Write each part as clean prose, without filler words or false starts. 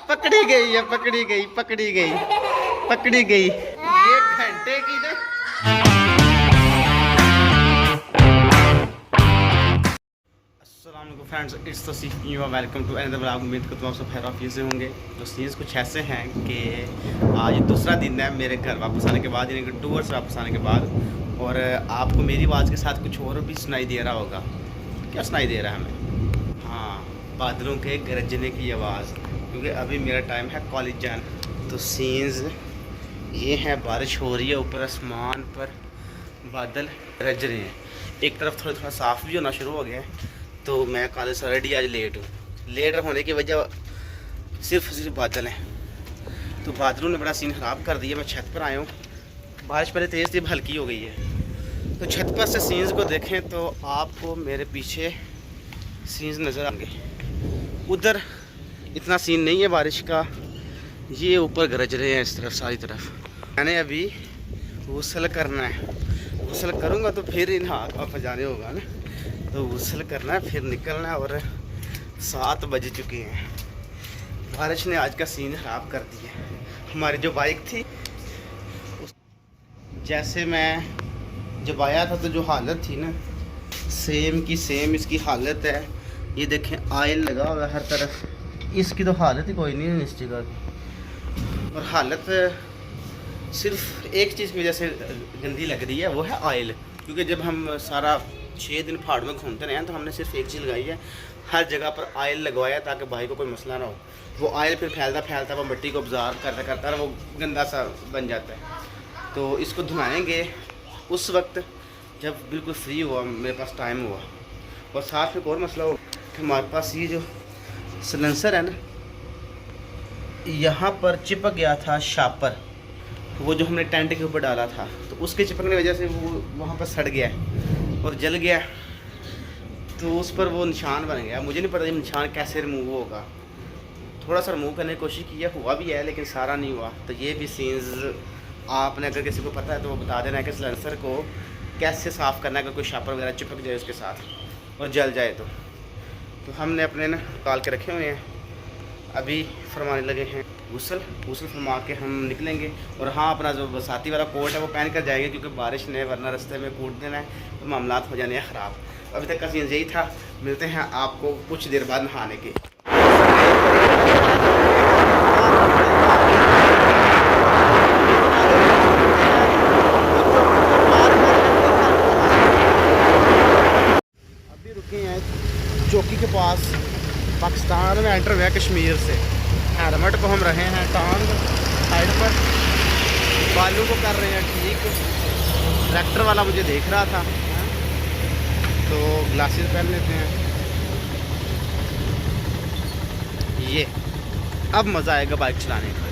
पकड़ी गई है, पकड़ी गई, पकड़ी गई, पकड़ी गई। ये घंटे की ना। अस्सलामुअलैकुम friends, it's Tauseef, you are welcome to another vlog. उम्मीद करता हूँ आप सब खैरियत से होंगे। तो सीन्स कुछ ऐसे हैं कि आज दूसरा दिन है मेरे घर वापस आने के बाद, यानी कि टूर से वापस आने के बाद, और आपको मेरी आवाज़ के साथ कुछ और भी सुनाई दे रहा होगा। क्या सुनाई दे रहा है हमें? हाँ, बादलों के गरजने की आवाज़, क्योंकि अभी मेरा टाइम है कॉलेज जाना। तो सीन्स ये है, बारिश हो रही है, ऊपर आसमान पर बादल गरज रहे हैं। एक तरफ थोड़ा साफ़ भी होना शुरू हो गया है। तो मैं कॉलेज से ऑलरेडी आज लेट हूँ। लेट होने की वजह सिर्फ बादल हैं। तो बादलों ने बड़ा सीन ख़राब कर दिया। मैं छत पर आया हूँ, बारिश पहले तेज़ थी, हल्की हो गई है। तो छत पर से सीन्स को देखें तो आपको मेरे पीछे सीन्स नज़र आएंगे। उधर इतना सीन नहीं है बारिश का, ये ऊपर गरज रहे हैं इस तरफ, सारी तरफ। मैंने अभी गुस्ल करना है, गुस्ल करूँगा तो फिर इन हाथ वापस जाने होगा ना। तो गुस्ल करना है, फिर निकलना है। और 7 बज चुके हैं। बारिश ने आज का सीन ख़राब कर दिया। हमारी जो बाइक थी, जैसे मैं जब आया था तो जो हालत थी ना, सेम की सेम इसकी हालत है। ये देखें, ऑयल लगा हुआ है हर तरफ। इसकी तो हालत ही कोई नहीं है इस जगह की। और हालत सिर्फ एक चीज़ की वजह से गंदी लग रही है, वो है ऑयल। क्योंकि जब हम सारा 6 दिन पहाड़ में घूमते रहे हैं तो हमने सिर्फ एक चीज़ लगाई है, हर जगह पर ऑयल लगवाया ताकि भाई को कोई मसला ना हो। वो ऑयल फिर फैलता फैलता वो मिट्टी को ऑब्जर्व करता करता वो गंदा सा बन जाता है। तो इसको धुलाएँगे उस वक्त जब बिल्कुल फ्री हुआ, मेरे पास टाइम हुआ। और साथ में एक और मसला हो कि हमारे पास ये जो सिलेंसर है ना, यहाँ पर चिपक गया था शापर, वो जो हमने टेंट के ऊपर डाला था। तो उसके चिपकने की वजह से वो वहाँ पर सड़ गया और जल गया। तो उस पर वो निशान बन गया। मुझे नहीं पता ये निशान कैसे रिमूव होगा। थोड़ा सा रिमूव करने की कोशिश की है, हुआ भी है, लेकिन सारा नहीं हुआ। तो ये भी सीन्स आपने अगर किसी को पता है तो वो बता देना है कि सिलेंसर को कैसे साफ़ करना है अगर कोई शापर वगैरह चिपक जाए उसके साथ और जल जाए। तो हमने अपने ना निकाल के रखे हुए हैं, अभी फरमाने लगे हैं गुस्ल फरमा के हम निकलेंगे। और हाँ, अपना जो बरसाती वाला कोट है वो पहन कर जाएंगे, क्योंकि बारिश ने वरना रास्ते में कूट देना है तो मामलात हो जाने हैं ख़राब। अभी तक का सीन यही था। मिलते हैं आपको कुछ देर बाद नहाने के। अभी रुके हैं चौकी के पास। पाकिस्तान में एंटर हुआ कश्मीर से। हेलमेट को हम रहे हैं टांग साइड पर, बालों को कर रहे हैं ठीक। ट्रैक्टर वाला मुझे देख रहा था तो ग्लासेस पहन लेते हैं। ये अब मज़ा आएगा बाइक चलाने का।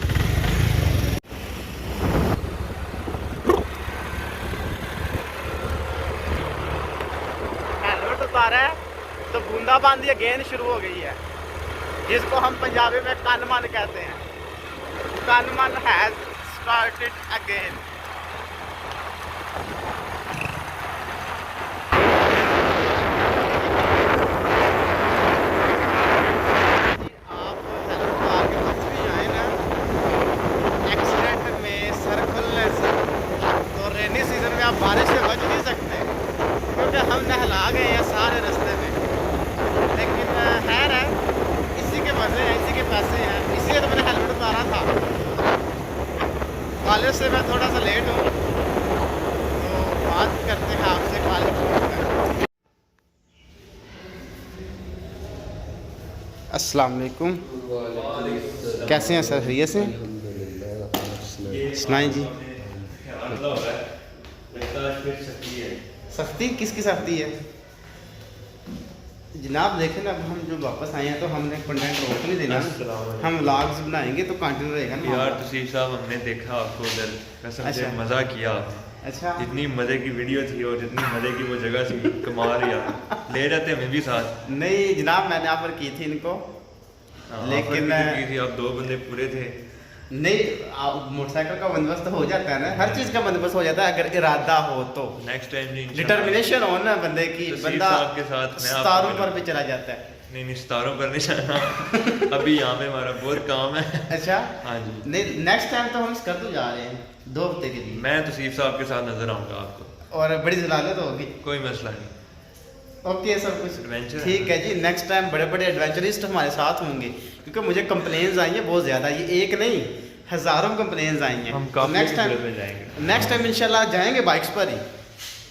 हेलमेट उतारा है तो बूंदाबांदी अगेन शुरू हो गई है, जिसको हम पंजाबी में कन मन कहते हैं। कन मन हैज स्टार्टेड अगेन। आप हेलमेट लगा के बच भी आए ना एक्सीडेंट में, सर खुलने से, तो रेनी सीजन में आप बारिश से बच नहीं सकते, क्योंकि हम नहला गए हैं सारे रास्ते में। लेकिन खैर है, इसी के मज़े हैं, इसी के पैसे हैं, इसलिए तो मैंने हेलमेट उतारा था। कॉलेज से मैं थोड़ा सा लेट हूँ, तो बात करते हैं आपसे कॉलेज पहुँचकर। अस्सलाम वालेकुम, कैसे हैं सर? खैरियत से? सुनाई जी। सख्ती किसकी सख्ती है जनाब? देखें ना, अब हम जो वापस आए हैं तो हमने कंटेंट रोक नहीं देना। हम व्लॉग्स बनाएंगे तो कंटेंट रहेगा ना यार। तसीफ साहब, हमने देखा आपको उधर, कसम से मज़ा किया। अच्छा, जितनी मज़े की वीडियो थी और जितनी मज़े की वो जगह थी, कमाल यार। ले जाते हमें भी साथ। नहीं जनाब, मैंने ऑफर की थी इनको, लेकिन की थी। आप 2 बंदे पूरे थे, नहीं, मोटरसाइकिल का बंदोबस्त तो हो जाता है ना, हर चीज का बंदोबस्त हो जाता है अगर इरादा हो तो। नेक्स्ट टाइम नहीं, डिटर्मिनेशन हो ना बंदे की, तसीफ बंदा साहब के साथ मैं आपको सितारों पर मिलूं। भी चला जाता है। नहीं नहीं, सितारों पर नहीं जाना अभी यहाँ पे हमारा बहुत काम है। अच्छा, हाँ जी, नहीं नेक्स्ट टाइम तो हम स्कर्दू जा रहे हैं 2 हफ्ते के लिए, मैं तसीफ साहब के साथ नजर आऊंगा आपको, और बड़ी जलालत होगी। कोई मसला नहीं। ओके, सब कुछ Adventure ठीक है जी। नेक्स्ट टाइम बड़े बड़े एडवेंचरिस्ट हमारे साथ होंगे, क्योंकि मुझे कंप्लेन्स आई हैं बहुत ज़्यादा, ये एक नहीं हज़ारों कंप्लेन्स आई हैं। हम तो काफी नेक्स्ट खूबसूरत में टाइम जाएंगे। नेक्स्ट टाइम इंशाल्लाह जाएंगे बाइक्स पर ही।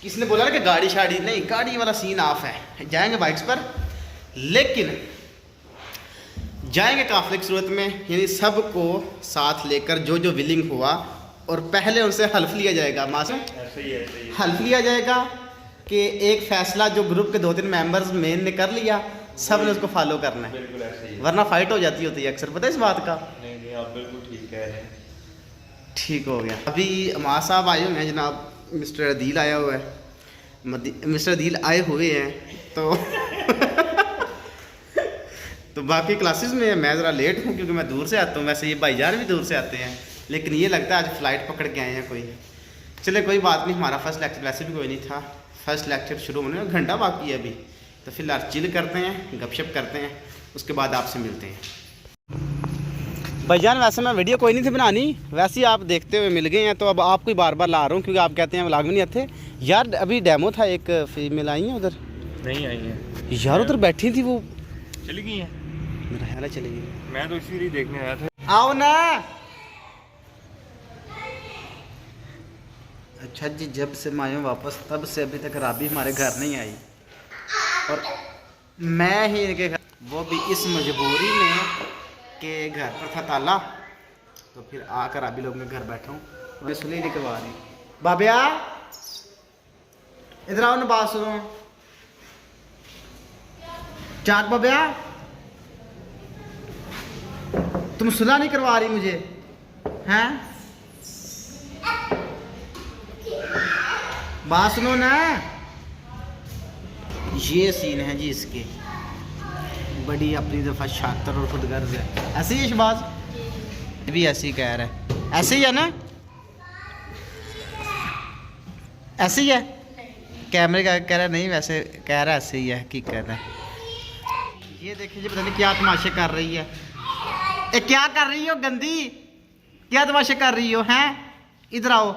किसी ने बोला ना कि गाड़ी शाड़ी नहीं, गाड़ी वाला सीन ऑफ है, जाएंगे बाइक्स पर, लेकिन जाएंगे काफिले की सूरत में, यानी सबको साथ लेकर जो जो विलिंग हुआ, और पहले उनसे हल्फ लिया जाएगा। मासूम, ऐसे ही है। हल्फ लिया जाएगा कि एक फैसला जो ग्रुप के 2-3 मेंबर्स मेन ने कर लिया, सब ने उसको फॉलो करना है, बिल्कुल ऐसे ही है। वरना फाइट हो जाती होती है अक्सर, पता है इस बात का। नहीं नहीं, आप बिल्कुल ठीक कह रहे हैं। ठीक हो गया। अभी अमार साहब आए हुए हैं जनाब, मिस्टर अदील आया हुआ है, मिस्टर अदील आए हुए हैं तो तो बाकी क्लासेस में मैं ज़रा लेट हूँ क्योंकि मैं दूर से आता हूँ, वैसे ये भाईजान भी दूर से आते हैं, लेकिन ये लगता है आज फ़्लाइट पकड़ के आए हैं कोई। चले कोई बात नहीं, हमारा फर्स्ट लेक्चर वैसे भी कोई नहीं था, फर्स्ट लेक्चर शुरू होने में घंटा बाकी है अभी, तो फिलहाल चिल करते हैं, गपशप करते हैं, उसके बाद आपसे मिलते हैं। भाईजान वैसे मैं वीडियो कोई नहीं थी बनानी, वैसे ही आप देखते हुए मिल गए हैं, तो अब आपको ही बार बार ला रहा हूँ क्योंकि आप कहते हैं व्लॉग में नहीं आते। यार अभी डेमो था, एक फीमेल आई है उधर, नहीं आई है यार उधर बैठी थी वो, चली गई है। मेरा ख्याल है चली गई। मैं तो इसीलिए देखने आया था। आओ ना। अच्छा जी, जब से मैं आया हूँ वापस तब से अभी तक राबी हमारे घर नहीं आई, और मैं ही इनके घर, वो भी इस मजबूरी में कि घर पर था ताला, तो फिर आकर राबी लोग में घर बैठा हूँ, मैं सुनी नहीं करवा रही। बाबिया इधर आओ ना, बात सुनो। चाक बाबिया, तुम सुलह नहीं करवा रही मुझे, हैं? बात सुनो ना। ये सीन है जी इसके, बड़ी अपनी दफा शातर और खुदगर्ज है। ऐसे ही है शहबाज भी ऐसे ही कह रहा है, ऐसे ही है ना, ऐसे ही है। कैमरे का कह रहा है नहीं, वैसे कह रहा है ऐसे ही है, हकीकत है। ये देखिए जी, पता नहीं क्या तमाशे कर रही है, ए क्या कर रही हो गंदी, क्या तमाशे कर रही हो, हैं? इधर आओ,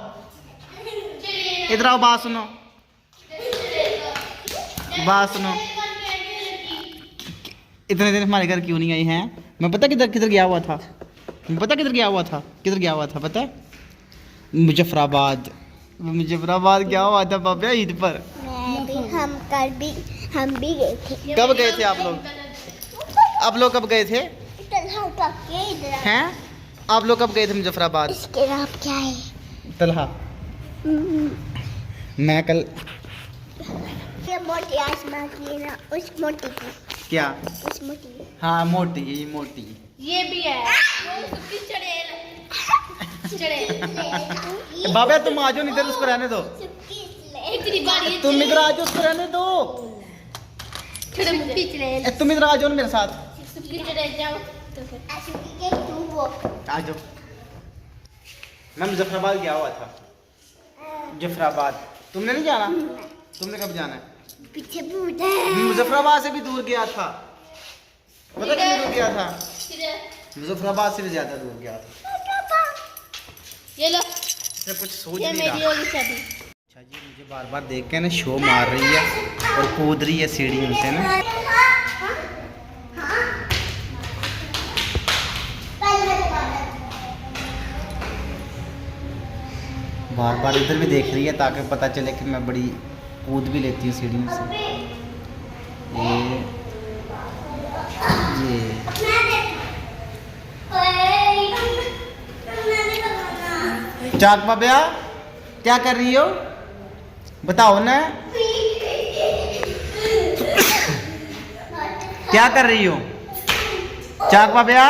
इधर आओ, बात सुनो, बात सुनो। इतने दिन हमारे घर क्यों नहीं आई हैं? मैं पता किधर किधर गया हुआ था, पता किधर गया हुआ था, किधर गया हुआ था पता है? मुजफ्फराबाद, मुजफ्फराबाद गया हुआ था बाबा ईद पर। हम भी गए थे। कब गए थे आप लोग? आप लोग कब गए थे? हैं? आप लोग कब गए थे मुजफ्फराबाद? इसके नाम क्या है? तलहा। मैं कल ये मोटी आसमान की है ना, उस मोटी की, क्या? उस मोटी की। हाँ मोटी, ये मोटी। ये भी है, वो सुक्की चढ़ेल। बाबा तुम आ जाओ, इधर उसको रहने दो, इतनी बारी तुम इधर आ जाओ, उसको रहने दो। थोड़े मुक्की चढ़ेल, ए, तुम इधर आ जाओ ना मेरे साथ, सुक्की चढ़ेल जाओ तो फिर ऐसे के तू वो आ जाओ। मैं मुजफ्फराबाद गया हुआ था, मुजफ्फराबाद। तुमने नहीं जाना? तुमने कब जाना है? पीछे भूत है। मुजफ्फराबाद से भी दूर गया था, पता कितनी दूर गया था? फिर मुजफ्फराबाद से भी ज्यादा दूर गया था। ये लो, इससे कुछ सोच ये नहीं मेरी रहा। वाली चाबी। अच्छा जी, मुझे बार बार देख के ना शो मार रही है और कूद रही है सीढ़ियों से ना। बार बार इधर भी देख रही है ताकि पता चले कि मैं बड़ी कूद भी लेती हूँ सीढ़ियों से। ये चाक बाबिया क्या कर रही हो बताओ ना, क्या कर रही हो? चाक बाबिया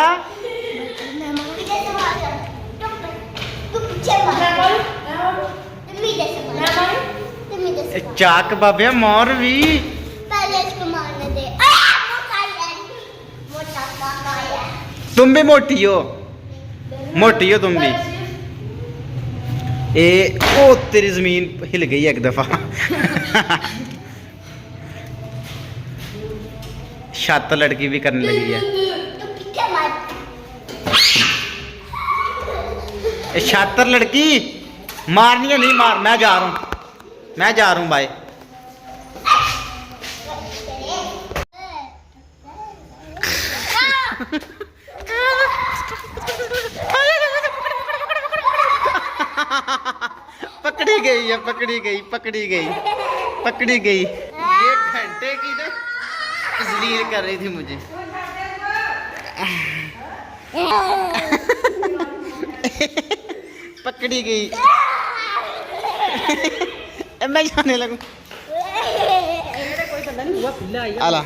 चाक बाबिया मोर भी पहले इसको मारने दे। मोटा काका है। तुम भी मोटी हो। मोटी हो तुम भी। ए ओ तेरी जमीन हिल गई एक दफा। शातिर लड़की भी करने लगी है। ए शातिर लड़की मारनी है नहीं मार, मैं जा रहा हूँ, मैं जा रहा हूँ भाई। पकड़ी गई है, पकड़ी गई, पकड़ी गई, पकड़ी गई। एक घंटे की ना इसलिए कर रही थी मुझे। पकड़ी गई। मैं जाने लगूं। आला